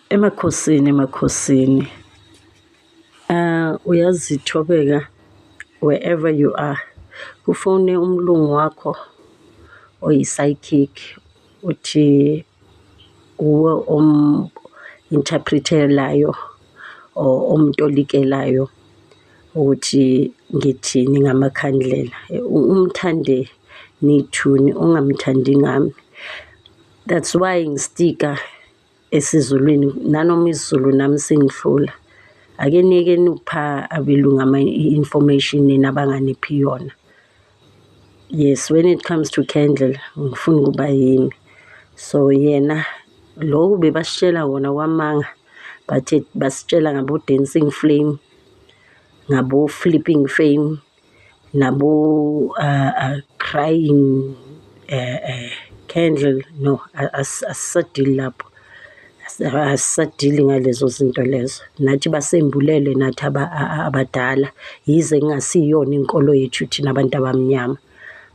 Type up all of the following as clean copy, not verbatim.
emakhosini uyazithobeka wherever you are. Kufone umlungu wakho oyi-psychic uthi uwe interpretelayo or omtolikelayo ukuthi ngithini ngamakhandlela. Umthande nithuni, ungamthandi ngami. That's why ngistika esizulwini nanoma isiZulu nami singihlula. Ake nike nipha abelungu information nina abanganiphi yona. Yes, when it comes to candle ngifuna ukuba yimi. So yena lokhu bebasitshela wona kwamanga, bathe basitshela ngabo dancing flame, ngabo flipping flame, nabo crying candle. No, asisadili lapho. Asisadili ngalezo zinto lezo. Nathi basembulele nathi abadala, yize kungasiyona inkolo yethu thina abantu abamnyama.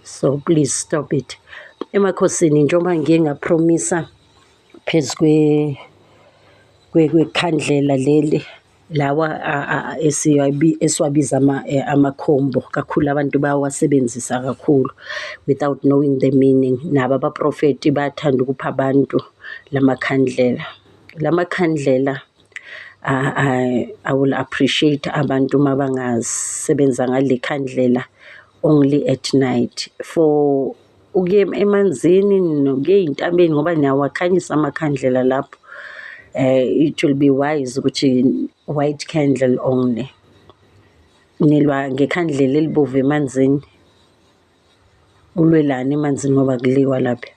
So please stop it. Emakhosini njengoba ngike ngapromisa phezu kwekhandlela leli lawa esiwabiza amakhombo, kakhulu abantu bayawasebenzisa kakhulu without knowing the meaning. Nabo abaprofeti bayathanda ukupha abantu lamakhandlela. Lamakhandlela I will appreciate abantu mabangasebenza ngale khandlela only at night. For ukuye emanzini nokuya ey'ntabeni ngoba nawo akhanyisa amakhandlela lapho. It will be wise ukuthi white candle only. Nilwa ngekhandlela elibomvu emanzini, ulwelani emanzini ngoba kuliwa lapha.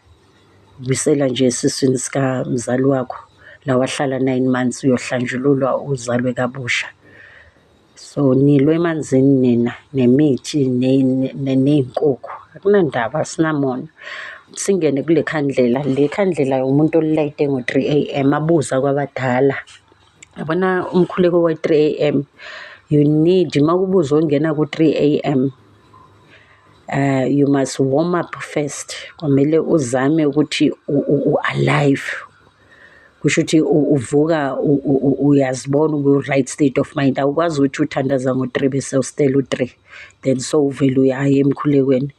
Ubisela nje esiswini sikamzali wakho la wahlala 9 months uyohlanjululwa uzalwe kabusha. So nilwa emanzini nina nemithi ney'nkukhu, akunandaba asinamona. Singene kule khandlela. Le khandlela umuntu olilayite ngo-3 AM abuza kwabadala. Yabona umkhuleko we-3 AM, you need makubuza ongena ku-3 AM, you must warm up first. Kwamele uzame ukuthi u-alive. Kusho ukuthi uvuka uyazibona uku-right state of mind. Awukwazi ukuthi uthandaza ngo-3 bese usitela u-3 then so uvele uyaya emkhulekweni,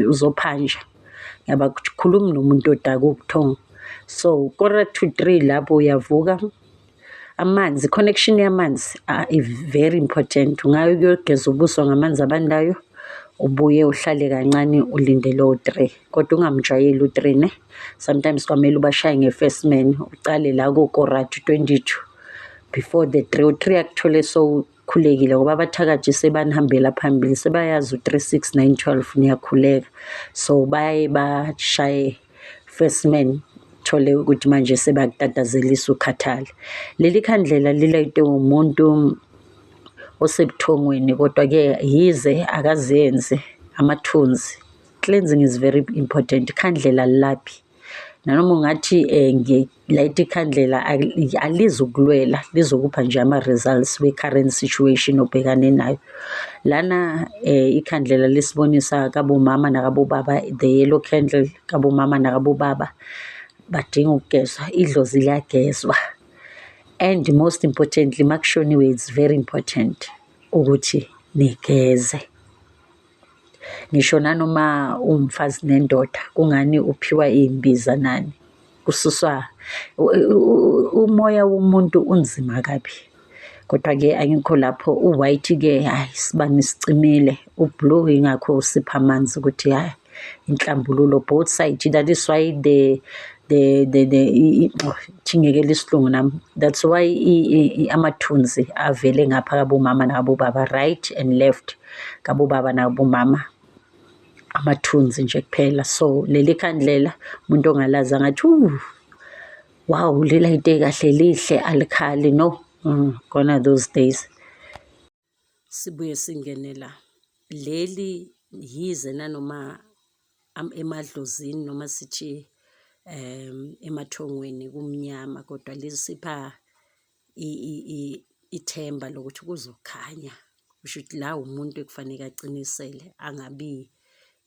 uzophanja. Ngiyabakhuluma nomuntu odaka ubuthongo. So 2:45 lapho uyavuka. Amanzi, connection yamanzi very important. Ungayo ukuyogeza ubuso ngamanzi abandayo, ubuye uhlale kancane ulindele o-3 kodwa ungamjwayeli u-3 ne. Sometimes kwamele ubashaye nge-first man, ucale la ko-Korathu 22 before the 3. U-3 akuthole sowukhulekile ngoba abathakathi sebanihambela phambili, sebayazi u-3, 6, 9, 12 niyakhuleka. So baye bashaye first man, thole ukuthi manje sebakutatazelisa ukhathale. Leli khandlela lilayite umuntu osebuthongweni kodwa-ke yize akazenze amathunzi. Cleansing is very important. Ikhandlela alilaphi. Nanoma ungathi ngilayite ikhandlela alizukulwela, lizokupha nje ama-results we-current situation obhekane nayo. Lana ikhandlela lisibonisa kabomama nakabobaba, the yellow candle, kabomama nakabobaba badinga ukugezwa, idlozi liyagezwa. And most importantly, makushoniwe, it's very important ukuthi nigeze. Ngisho nanoma umfazi nendoda, kungani uphiwa iy'mbiza nani, kususwa umoya womuntu unzima kabi. Kodwa-ke angikho lapho. U-white-ke hayi isibani sicimile, u-blue ingakho usipha amanzi ukuthi hayi inhlambululo both side. That is why thingekela isihlungu nami. That's why amathunzi avele ngapha kabomama nakabobaba, right and left, kabobaba nakabomama, amathunzi nje kuphela. So leli khandlela umuntu ongalazi angathi wow lilayite kahle lihle alikhali. No, gone are those days. Sibuye singene la. Leli yize nanoma emadlozini noma sithi emathongweni kumnyama, kodwa lisipha ithemba lokuthi kuzokhanya. Kusho ukuthi la umuntu ekufanele acinisele, angabi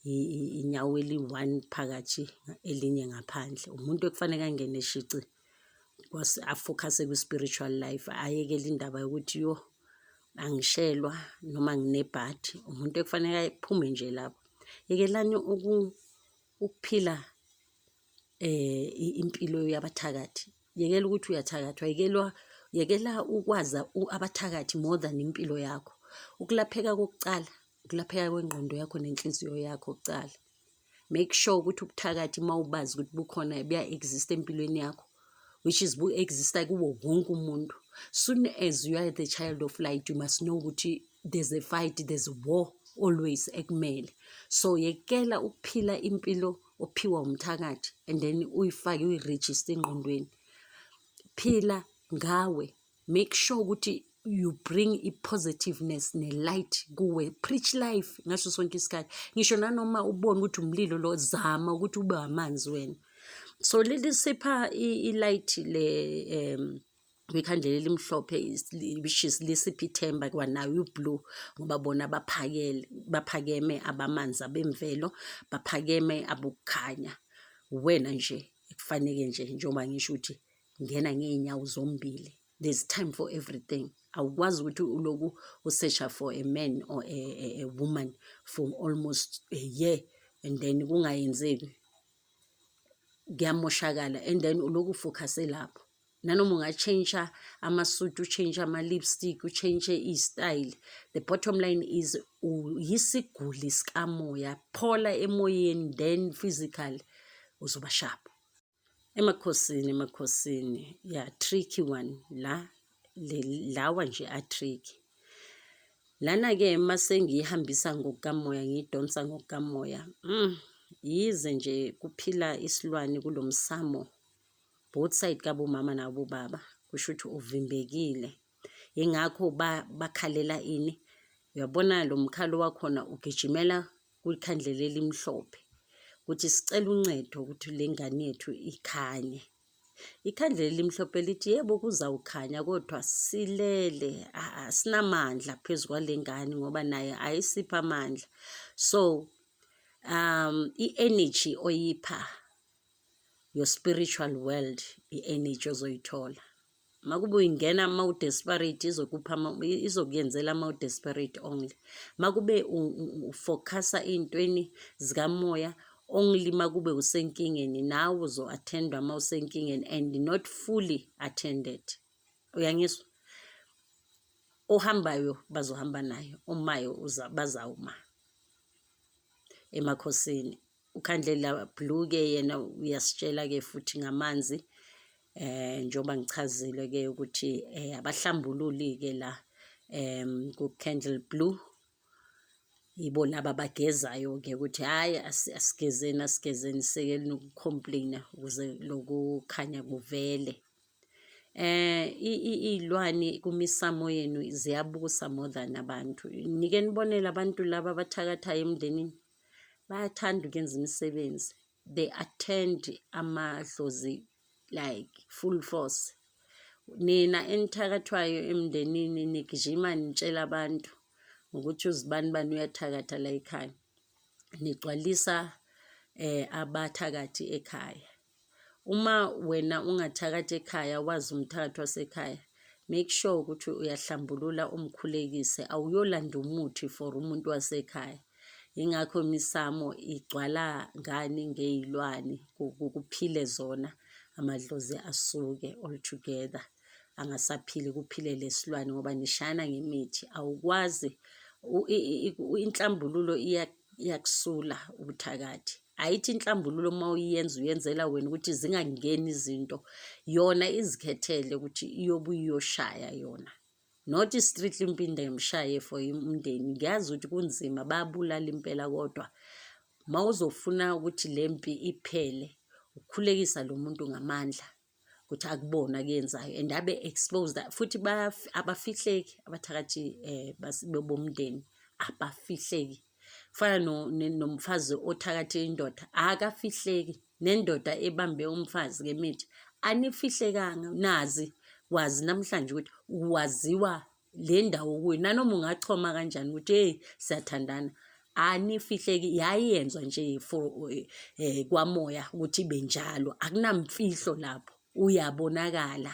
inyawo eli-1 phakathi elinye ngaphandle. Umuntu ekufanele angene shici afocuse ku-spiritual life, ayekele indaba yokuthi yo angishelwa noma nginebhadi. Umuntu ekufanele ayiphume nje lapho. Yekelani ukuphila impilo yabathakathi. Yekela ukuthi uyathakathwa, yekela ukwazi abathakathi more than impilo yakho. Ukulapheka kokucala, ukulapheka kwengqondo yakho nenhliziyo yakho kucala. Make sure ukuthi ubuthakathi mawubazi ukuthi bukhona buya-exist empilweni yakho, which is bu-exista kuwo wonke umuntu. Soon as you are the child of light, you must know ukuthi there's a fight, there's a war always ekumele. So yekela ukuphila impilo ophiwa umthakathi and then uyifake uyiregister engqondweni. Phila ngawe, make sure ukuthi you bring i-positiveness ne-light kuwe. Preach life ngaso sonke isikhathi. Ngisho nanoma ubone ukuthi umlilo lo, zama ukuthi ube amanzi wena. So lisipha i-light kwikhandlela elimhlophe, which is lisipha ithemba kwanayo ublue, ngoba bona baphakeme abamanzi abemvelo, baphakeme abukhanya. Wena nje kufanele nje njengoba ngisho ukuthi ngena ngeenyawo zombili. There's time for everything. Awukwazi ukuthi uloku usearcha for a man or a woman for almost a year and then kungayenzeki, kuyamoshakala, and then uloku focuse lapho. Nanoma ungatshentsha amasuti, utshentshe ama-lipstick, utshentshe i-style, the bottom line is yisiguli sikamoya. Phola emoyeni, then physical uzoba sharp. Emakhosini, yeah, tricky one lawa nje a-tricky. Lana-ke mase ngiyihambisa ngokukamoya, ngiyidonsa ngokukamoya, yize nje kuphila isilwane kulo msamo, both side kabomama nabobaba, kusho ukuthi uvimbekile. Yingakho bakhalela ini, uyabona lo mkhalo wakhona ugijimela kwikhandlela elimhlophe ukuthi sicela uncedo ukuthi le ngane yethu ikhanye. Ikhandlela elimhlophe lithi yebo kuzawukhanya kodwa silele, sinamandla phezu kwale ngane ngoba naye ayisipha amandla. So i-energy oyipha your spiritual world, i-energy ozoyithola. Makube uyingena mawu-desperate, izokuyenzela mawu-desperate only. Makube ufocusa ey'ntweni zikamoya only, makube usenkingeni, nawe uzo-attendwa mawusenkingeni and not fully attended. Uyangizwa? Ohambayo bazohamba nayo, omayo bazawuma. Emakhosini ukhandlela blue-ke yena uyasitshela-ke futhi ngamanzi, njengoba ngichazile-ke ukuthi abahlambululi-ke la ku-candle blue yibo laba abagezayo-ke ukuthi hhayi asigezeni sekeli ukucomplaina ukuze lokukhanya kuvele. Iy'lwane kumisamo yenu ziyabusa more than abantu. Nike nibonele abantu laba abathakathayo emndenini, bayathanda ukwenza imisebenzi. They attend amadlozi like full force. Nina enithakathwayo emndenini nigijima nitshela abantu ukuthi uzibani bani uyathakatha la ekhaya, nigcwalisa abathakathi ekhaya. Uma wena ungathakathi ekhaya, wazi umthakathi wasekhaya, make sure ukuthi uyahlambulula umkhulekise, awuyolanda umuthi for umuntu wasekhaya. Ingakho imisamo igcwala ngani ngey'lwane, kuphile zona, amadlozi asuke all together, angasaphili, kuphile lesilwane ngoba nishana ngemithi. Awukwazi, inhlambululo iyakusula ubuthakathi. Ayithi inhlambululo uma uyenza uyenzela wena ukuthi zingangeni izinto, yona izikhethele ukuthi iyobe iyoshaya yona, not strictly impinde ngishaye for umndeni. Ngiyazi ukuthi kunzima, bayabulala impela, kodwa ma uzofuna ukuthi le mpi iphele, ukukhulekisa lo muntu ngamandla ukuthi akubona kuyenzayo and abe exposed. Futhi abafihleki abathakathi bomndeni, abafihleki. Kufana nomfazi othakathe indoda, akafihleki. Nendoda ebambe umfazi ngemithi anifihlekanga. Nazi wazi namhlanje ukuthi waziwa le ndawo kuyo, nanoma ungachoma kanjani ukuthi hey siyathandana, anifihleki. Yayenzwa nje for kwamoya ukuthi ibe njalo, akunamfihlo lapho. uyabonakala